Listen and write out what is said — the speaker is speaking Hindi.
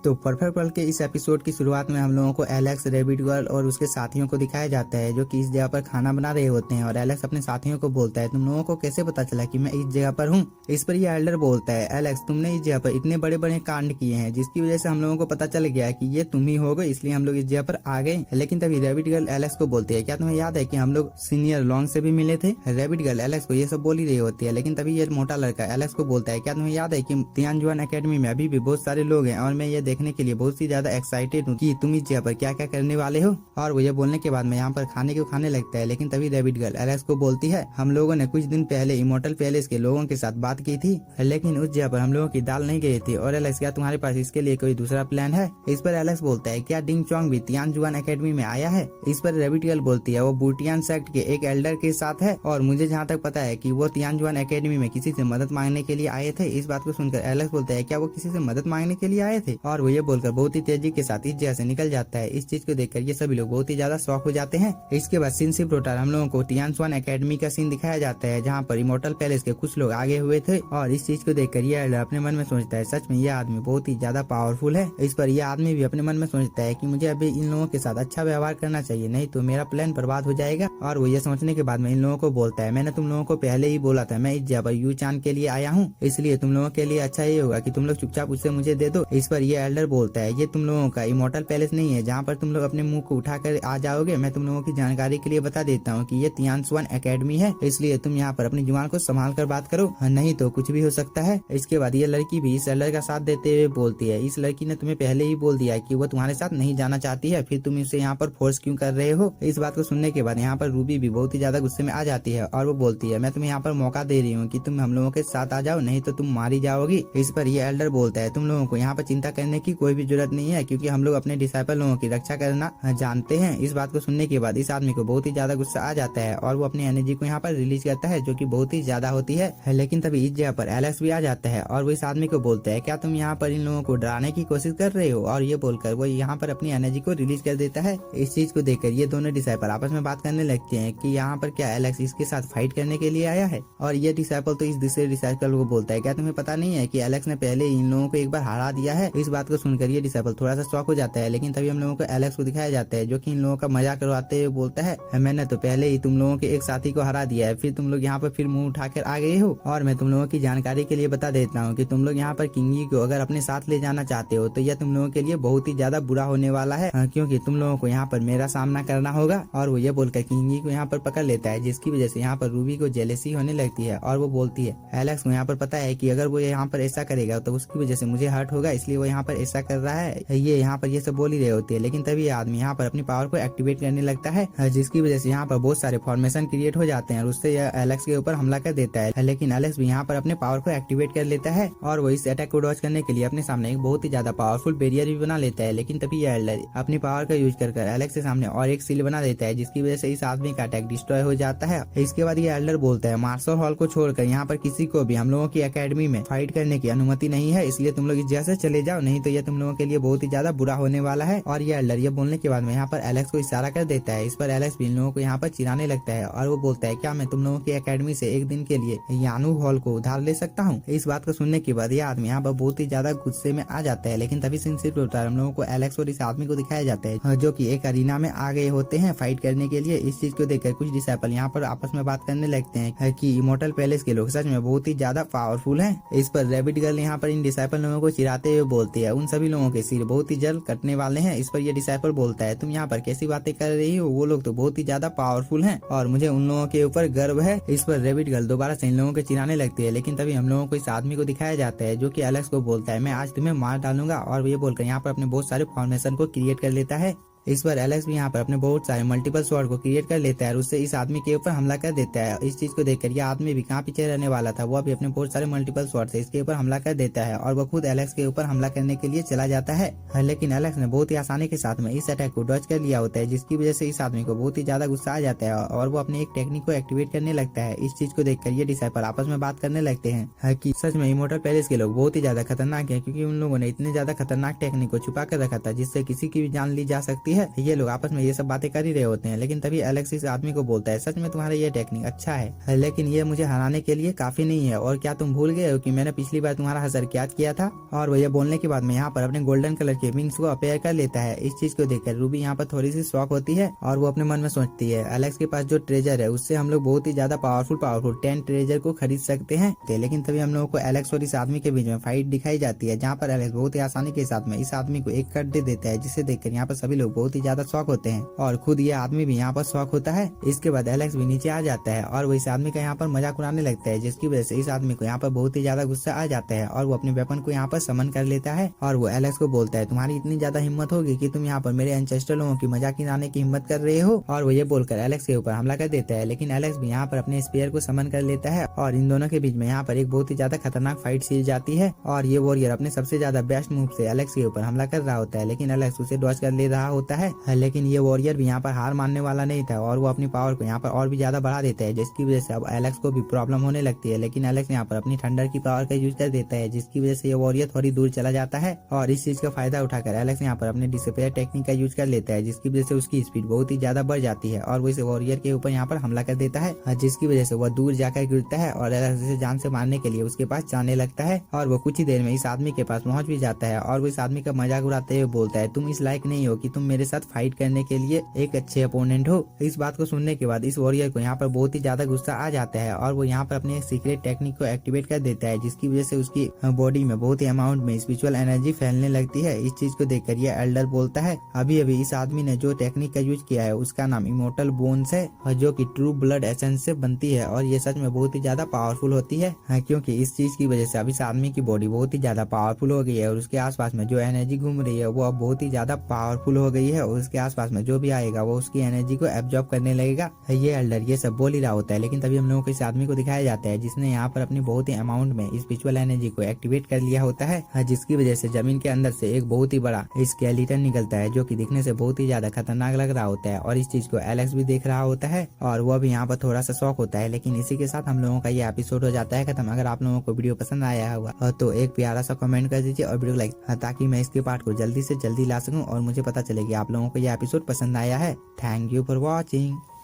तो परफेक्ट वर्ल्ड के इस एपिसोड की शुरुआत में हम लोगों को एलेक्स, रैबिट गर्ल और उसके साथियों को दिखाया जाता है जो कि इस जगह पर खाना बना रहे होते हैं। और एलेक्स अपने साथियों को बोलता है, तुम लोगों को कैसे पता चला कि मैं इस जगह पर हूँ। इस पर ये एल्डर बोलता है, एलेक्स तुमने इस जगह पर इतने बड़े बड़े कांड किए हैं जिसकी वजह से हम लोगों को पता चल गया कि ये तुम ही हो गए, इसलिए हम लोग इस जगह पर आ गए। लेकिन तभी रैबिट गर्ल एलेक्स को बोलती है, क्या तुम्हें याद है कि हम लोग सीनियर लॉन्ग से भी मिले थे। रैबिट गर्ल एलेक्स को ये सब बोल ही रही होती है, लेकिन तभी ये मोटा लड़का एलेक्स को बोलता है, क्या तुम्हें याद है कि तियानजुआन एकेडमी में अभी भी बहुत सारे लोग हैं और मैं ये देखने के लिए बहुत ही ज्यादा एक्साइटेड हूँ कि तुम इस जगह पर क्या क्या करने वाले हो। और वो ये बोलने के बाद में यहाँ पर खाने को खाने लगता है। लेकिन तभी रैबिट गर्ल एलेक्स को बोलती है, हम लोगों ने कुछ दिन पहले इमोर्टल पैलेस के लोगों के साथ बात की थी, लेकिन उस जगह पर हम लोगों की दाल नहीं गई थी। और एलेक्स, क्या तुम्हारे पास इसके लिए कोई दूसरा प्लान है। इस पर एलेक्स बोलता है, क्या डिंग चोंग भी तियानजुआन एकेडमी में आया है। इस पर रैबिट गर्ल बोलती है, वो बूटियान सेक्ट के एक एल्डर के साथ है और मुझे जहाँ तक पता है कि वो तियानजुआन एकेडमी में किसी से मदद मांगने के लिए आए थे। इस बात को सुनकर एलेक्स बोलता है, क्या वो किसी से मदद मांगने के लिए आए थे। और वो ये बोलकर बहुत ही तेजी के साथ इस जगह से निकल जाता है। इस चीज को देखकर ये सभी लोग बहुत ही ज्यादा शॉक हो जाते हैं। इसके बाद सीन शिफ्ट होता है, हम लोगों को तियानजुआन एकेडमी का सीन दिखाया जाता है जहाँ पर इमोर्टल पैलेस के कुछ लोग आगे हुए थे। और इस चीज को देखकर ये एल्डर अपने मन में सोचता है, सच में ये आदमी बहुत ही ज्यादा पावरफुल है। इस पर यह आदमी भी अपने मन में सोचता है कि मुझे अभी इन लोगों के साथ अच्छा व्यवहार करना चाहिए, नहीं तो मेरा प्लान बर्बाद हो जाएगा। और वो ये सोचने के बाद में इन लोगों को बोलता है, मैंने तुम लोगों को पहले ही बोला था मैं इस जगह पर यू चांद के लिए आया हूँ, इसलिए तुम लोगों के लिए अच्छा ये होगा कि तुम लोग चुपचाप उससे मुझे दे दो। इस पर ये एल्डर बोलता है, ये तुम लोगों का इमोर्टल पैलेस नहीं है जहाँ पर तुम लोग अपने मुंह को उठाकर आ जाओगे। मैं तुम लोगों की जानकारी के लिए बता देता हूँ कि ये तियानजुआन एकेडमी है, इसलिए तुम यहाँ पर अपनी जुबान को संभाल कर बात करो, नहीं तो कुछ भी हो सकता है। इसके बाद ये लड़की भी इस एल्डर का साथ देते हुए बोलती है, इस लड़की ने तुम्हें पहले ही बोल दिया कि वो तुम्हारे साथ नहीं जाना चाहती है, फिर तुम इसे यहाँ पर फोर्स क्यों कर रहे हो। इस बात को सुनने के बाद यहाँ पर रूबी भी बहुत ही ज्यादा गुस्से में आ जाती है और वो बोलती है, मैं तुम्हें यहाँ पर मौका दे रही हूँ कि तुम हम लोगों के साथ आ जाओ, नहीं तो तुम मारी जाओगी। इस पर ये एल्डर बोलता है, तुम लोगों को यहाँ पर चिंता करने की कोई भी जरूरत नहीं है, क्योंकि हम लोग अपने डिसाइपल लोगों की रक्षा करना जानते हैं। इस बात को सुनने के बाद इस आदमी को बहुत ही ज्यादा गुस्सा आ जाता है और वो अपनी एनर्जी को यहाँ पर रिलीज करता है जो कि बहुत ही ज्यादा होती है। लेकिन तभी इस जगह पर एलेक्स भी आ जाता है और वो इस आदमी को बोलता है, क्या तुम यहाँ पर इन लोगों को डराने की कोशिश कर रहे हो। और ये बोलकर वो यहाँ पर अपनी एनर्जी को रिलीज कर देता है। इस चीज को देखकर ये दोनों डिसाइपल आपस में बात करने लगते हैं कि यहाँ पर क्या एलेक्स इसके साथ फाइट करने के लिए आया है। और ये डिसाइपल तो इस दूसरे डिसाइपल को बोलता है, क्या तुम्हें पता नहीं है कि एलेक्स ने पहले इन लोगों को एक बार हरा दिया है। इस बात को सुनकर ये डिसाइपल थोड़ा सा शॉक हो जाता है। लेकिन तभी हम लोगों को एलेक्स को दिखाया जाता है जो कि इन लोगों का मजाक करवाते हुए बोलता है, मैंने तो पहले ही तुम लोगों के एक साथी को हरा दिया है, फिर तुम लोग यहाँ पर फिर मुंह उठाकर आ गए हो। और मैं तुम लोगों की जानकारी के लिए बता देता हूँ कि तुम लोग यहाँ पर किंगी को अगर अपने साथ ले जाना चाहते हो तो यह तुम लोगों के लिए बहुत ही ज्यादा बुरा होने वाला है, क्योंकि तुम लोगों को यहाँ पर मेरा सामना करना होगा। और वो ये बोलकर किंगी को यहाँ पर पकड़ लेता है, जिसकी वजह से यहाँ पर रूबी को जेलेसी होने लगती है। और वो बोलती है, एलेक्स को यहाँ पर पता है कि अगर वो यहाँ पर ऐसा करेगा तो उसकी वजह से मुझे हर्ट होगा, इसलिए वो यहाँ पर ऐसा कर रहा है। ये यहाँ पर ये सब बोल ही रहे होते हैं। लेकिन तभी आदमी यहाँ पर अपनी पावर को एक्टिवेट करने लगता है, जिसकी वजह से यहाँ पर बहुत सारे फॉर्मेशन क्रिएट हो जाते हैं और उससे यह एलेक्स के ऊपर हमला कर देता है। लेकिन एलेक्स भी यहाँ पर अपने पावर को एक्टिवेट कर लेता है और वो इस अटैक को डॉज करने के लिए अपने सामने एक बहुत ही ज्यादा पावरफुल बैरियर भी बना लेता है। लेकिन तभी यह एल्डर अपनी पावर का यूज कर एलेक्स के सामने और एक सील बना देता है, जिसकी वजह से इस आदमी का अटैक डिस्ट्रॉय हो जाता है। इसके बाद ये एल्डर बोलता है, मार्शल हॉल को छोड़कर यहाँ पर किसी को भी हम लोगों की एकेडमी में फाइट करने की अनुमति नहीं है, इसलिए तुम लोग इस जगह से चले जाओ, नहीं तो ये तुम लोगों के लिए बहुत ही ज्यादा बुरा होने वाला है। और ये एल्डर ये बोलने के बाद में यहाँ पर एलेक्स को इशारा कर देता है। इस पर एलेक्स भी इन लोगों को यहाँ पर चिढ़ाने लगता है और वो बोलता है, क्या मैं तुम लोगों की एकेडमी से एक दिन के लिए यानू हॉल को उधार ले सकता हूँ। इस बात को सुनने के बाद ये आदमी यहाँ पर बहुत ही ज्यादा गुस्से में आ जाता है। लेकिन तभी सीन शिफ्ट होता है, हम लोगों को एलेक्स और इस आदमी को दिखाया जाता है जो कि एक अरीना में आ गए होते हैं फाइट करने के लिए। इस चीज को देखकर कुछ डिसाइपल यहाँ पर आपस में बात करने लगते हैं कि इमोर्टल पैलेस के लोग सच में बहुत ही ज्यादा पावरफुल हैं। इस पर रैबिट गर्ल यहाँ पर इन डिसाइपल लोगों को चिढ़ाते हुए बोलती है, उन सभी लोगों के सिर बहुत ही जल्द कटने वाले हैं। इस पर ये डिसाइपल बोलता है, तुम यहाँ पर कैसी बातें कर रही हो, वो लोग तो बहुत ही ज्यादा पावरफुल हैं और मुझे उन लोगों के ऊपर गर्व है। इस पर रैबिट गर्ल दोबारा से इन लोगों को चिढ़ाने लगती है। लेकिन तभी हम लोगों को इस आदमी को दिखाया जाता है जो कि एलेक्स को बोलता है, मैं आज तुम्हें मार डालूंगा। और ये बोलकर यहाँ पर अपने बहुत सारे फॉर्मेशन को क्रिएट कर लेता है। इस पर एलेक्स भी यहाँ पर अपने बहुत सारे मल्टीपल स्वॉर्ड को क्रिएट कर लेता है और उससे इस आदमी के ऊपर हमला कर देता है। इस चीज को देखकर यह आदमी भी कहाँ पीछे रहने वाला था, वो भी अपने बहुत सारे मल्टीपल स्वॉर्ड से इसके ऊपर हमला कर देता है और वो खुद एलेक्स के ऊपर हमला करने के लिए चला जाता है। लेकिन एलेक्स ने बहुत ही आसानी के साथ में इस अटैक को डॉज कर लिया होता है, जिसकी वजह से इस आदमी को बहुत ही ज्यादा गुस्सा आ जाता है और वो अपने एक टेक्निक को एक्टिवेट करने लगता है। इस चीज को देखकर ये डिसाइपल आपस में बात करने लगते हैं कि सच में इमोर्टल पैलेस के लोग बहुत ही ज्यादा खतरनाक है, क्योंकि उन लोगों ने इतने ज्यादा खतरनाक टेक्निक को छुपा कर रखा था जिससे किसी की भी जान ली जा सकती है। ये लोग आपस में ये सब बातें कर ही रहे होते हैं, लेकिन तभी एलेक्स इस आदमी को बोलता है, सच में तुम्हारा ये टेक्निक अच्छा है, लेकिन ये मुझे हराने के लिए काफी नहीं है। और क्या तुम भूल गए हो कि मैंने पिछली बार तुम्हारा हसर क्या किया था। और वो ये बोलने के बाद में यहाँ पर अपने गोल्डन कलर के विंग्स को अपेयर कर लेता है। इस चीज को देखकर रूबी यहाँ पर थोड़ी सी शॉक होती है और वो अपने मन में सोचती है, एलेक्स के पास जो ट्रेजर है उससे हम लोग बहुत ही ज्यादा पावरफुल 10 ट्रेजर को खरीद सकते हैं। लेकिन तभी हम लोगों को एलेक्स और इस आदमी के बीच में फाइट दिखाई जाती है, जहाँ पर एलेक्स बहुत ही आसानी के साथ में इस आदमी को एक कट दे देता है, जिसे देखकर यहाँ पर सभी लोग बहुत ही ज्यादा शॉक होते हैं और खुद ये आदमी भी यहाँ पर शॉक होता है। इसके बाद एलेक्स भी नीचे आ जाता है और वो इस आदमी का यहाँ पर मजाक उड़ाने लगता है, जिसकी वजह से इस आदमी को यहाँ पर बहुत ही ज्यादा गुस्सा आ जाता है और वो अपने वेपन को यहाँ पर समन कर लेता है। और वो एलेक्स को बोलता है, तुम्हारी इतनी ज्यादा हिम्मत होगी कि तुम यहाँ पर मेरे एंसेस्टर लोगों की मजाक उड़ाने की हिम्मत कर रहे हो। और वो ये बोलकर एलेक्स के ऊपर हमला कर देता है, लेकिन एलेक्स भी यहाँ पर अपने स्पेयर को समन कर लेता है और इन दोनों के बीच में यहाँ पर एक बहुत ही ज्यादा खतरनाक फाइट सील जाती है। और ये वॉरियर अपने सबसे ज्यादा बेस्ट मूव से एलेक्स के ऊपर हमला कर रहा होता है, लेकिन एलेक्स उसे डॉज कर ले रहा होता है। लेकिन ये वॉरियर भी यहाँ पर हार मानने वाला नहीं था और वो अपनी पावर को यहाँ पर और भी ज्यादा बढ़ा देता है, जिसकी वजह से अब एलेक्स को भी प्रॉब्लम होने लगती है। लेकिन एलेक्स यहाँ पर अपनी थंडर की पावर का यूज कर देता है, जिसकी वजह से ये वॉरियर थोड़ी दूर चला जाता है। और इस चीज का फायदा उठाकर एलेक्स यहाँ पर अपने डिसअपियर टेक्निक का यूज कर लेता है, जिसकी वजह से उसकी स्पीड बहुत ही ज्यादा बढ़ जाती है और वो इस वॉरियर के ऊपर यहाँ पर हमला कर देता है, जिसकी वजह से वह दूर जाकर गिरता है और एलेक्स उसे जान से मारने के लिए उसके पास जाने लगता है। और वो कुछ ही देर में इस आदमी के पास पहुंच भी जाता है और वो इस आदमी का मजाक उड़ाते हुए बोलता है, तुम इस लायक नहीं हो कि तुम मेरे साथ फाइट करने के लिए एक अच्छे अपोनेंट हो। इस बात को सुनने के बाद इस वॉरियर को यहाँ पर बहुत ही ज्यादा गुस्सा आ जाता है और वो यहाँ पर अपने सीक्रेट टेक्निक को एक्टिवेट कर देता है, जिसकी वजह से उसकी बॉडी में बहुत ही अमाउंट में स्पिरिचुअल एनर्जी फैलने लगती है। इस चीज को देखकर ये एल्डर बोलता है, अभी अभी इस आदमी ने जो टेक्निक का यूज किया है उसका नाम इमोर्टल बोन्स है, जो कि ट्रू ब्लड एसेंस से बनती है और ये सच में बहुत ही ज्यादा पावरफुल होती है, क्योंकि इस चीज की वजह से अब इस आदमी की बॉडी बहुत ही ज्यादा पावरफुल हो गई है और उसके आसपास में जो एनर्जी घूम रही है वो अब बहुत ही ज्यादा पावरफुल हो गई है और उसके आसपास में जो भी आएगा वो उसकी एनर्जी को एब्जॉर्ब करने लगेगा। ये एल्डर ये सब बोल ही रहा होता है, लेकिन तभी हम लोगों को इस आदमी को दिखाया जाता है जिसने यहाँ पर अपनी बहुत ही अमाउंट में स्पिरिचुअल एनर्जी को एक्टिवेट कर लिया होता है, जिसकी वजह से जमीन के अंदर से एक बहुत ही बड़ा स्केलेटन निकलता है, जो कि दिखने से बहुत ही ज्यादा खतरनाक लग रहा होता है। और इस चीज को एलेक्स भी देख रहा होता है और वो भी यहाँ पर थोड़ा सा शॉक होता है। लेकिन इसी के साथ हम लोगों का ये एपिसोड हो जाता है खत्म। अगर आप लोगों को वीडियो पसंद आया हुआ तो एक प्यारा सा कमेंट कर दीजिए और वीडियो लाइक, ताकि मैं इसके पार्ट को जल्दी से जल्दी ला सकूं और मुझे पता चले कि आप लोगों को ये एपिसोड पसंद आया है। Thank you for watching.